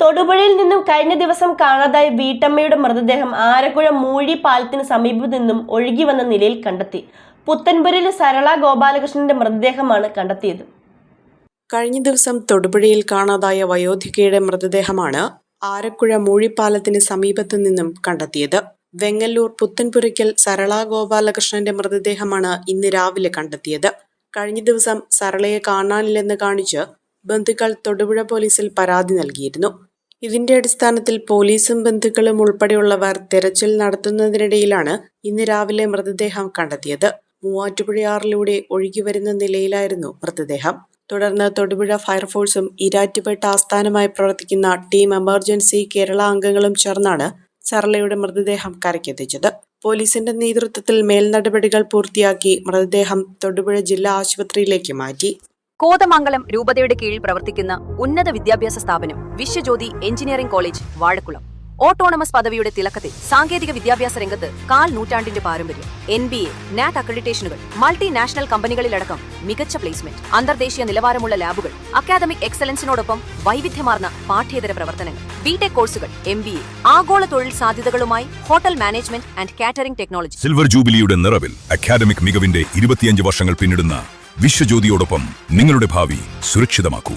തൊടുപുഴയിൽ നിന്നും കഴിഞ്ഞ ദിവസം കാണാതായ വീട്ടമ്മയുടെ മൃതദേഹം ആരക്കുഴ മൂഴി പാലത്തിന് സമീപത്തു നിന്നും ഒഴുകി വന്ന നിലയിൽ കണ്ടെത്തി. പുത്തൻപുരയിലെ സരള ഗോപാലകൃഷ്ണന്റെ മൃതദേഹമാണ് കണ്ടെത്തിയത്. കഴിഞ്ഞ ദിവസം തൊടുപുഴയിൽ കാണാതായ വയോധികയുടെ മൃതദേഹമാണ് ആരക്കുഴ മൂഴിപ്പാലത്തിന് സമീപത്തു നിന്നും കണ്ടെത്തിയത്. വെങ്ങല്ലൂർ പുത്തൻപുരയ്ക്കൽ സരള ഗോപാലകൃഷ്ണന്റെ മൃതദേഹമാണ് ഇന്ന് രാവിലെ കണ്ടെത്തിയത്. കഴിഞ്ഞ ദിവസം സരളയെ കാണാനില്ലെന്ന് കാണിച്ച് ബന്ധുക്കൾ തൊടുപുഴ പോലീസിൽ പരാതി നൽകിയിരുന്നു. ഇതിന്റെ അടിസ്ഥാനത്തിൽ പോലീസും ബന്ധുക്കളും ഉൾപ്പെടെയുള്ളവർ തെരച്ചിൽ നടത്തുന്നതിനിടയിലാണ് ഇന്ന് രാവിലെ മൃതദേഹം കണ്ടെത്തിയത്. മൂവാറ്റുപുഴയാറിലൂടെ ഒഴുകിവരുന്ന നിലയിലായിരുന്നു മൃതദേഹം. തുടർന്ന് തൊടുപുഴ ഫയർഫോഴ്സും ഈരാറ്റുപേട്ട ആസ്ഥാനമായി പ്രവർത്തിക്കുന്ന ടീം എമർജൻസി കേരള അംഗങ്ങളും ചേർന്നാണ് സരളയുടെ മൃതദേഹം കരയ്ക്കെത്തിച്ചത്. പോലീസിന്റെ നേതൃത്വത്തിൽ മേൽനടപടികൾ പൂർത്തിയാക്കി മൃതദേഹം തൊടുപുഴ ജില്ലാ ആശുപത്രിയിലേക്ക് മാറ്റി. കോതമംഗലം രൂപതയുടെ കീഴിൽ പ്രവർത്തിക്കുന്ന ഉന്നത വിദ്യാഭ്യാസ സ്ഥാപനം Viswajyothi engineering college Vazhakulam autonomous പദവിയുടെ തിളക്കത്തിൽ സാങ്കേതിക വിദ്യാഭ്യാസ രംഗത്ത് നൂറ്റാണ്ടിന്റെ പാരമ്പര്യം, NBA, NAT അക്രഡിറ്റേഷനുകൾ, മൾട്ടിനാഷണൽ കമ്പനികളിലടക്കം മികച്ച പ്ലേസ്മെന്റ്, അന്തർദേശീയ നിലവാരമുള്ള ലാബുകൾ, അക്കാദമിക് എക്സലൻസിനോടൊപ്പം വൈവിധ്യമാർന്ന പാഠ്യേതര പ്രവർത്തനങ്ങൾ, BTech കോഴ്സുകൾ, MBA, ആഗോള തൊഴിൽ സാധ്യതകളുമായി hotel management and catering technology. Silver ജൂബിലിയുടെ നിറവിൽ അക്കാദമിക് മികവിന്റെ 25 വർഷങ്ങൾ പിന്നിടുന്ന വിശ്വജ്യോതിയോടൊപ്പം നിങ്ങളുടെ ഭാവി സുരക്ഷിതമാക്കൂ.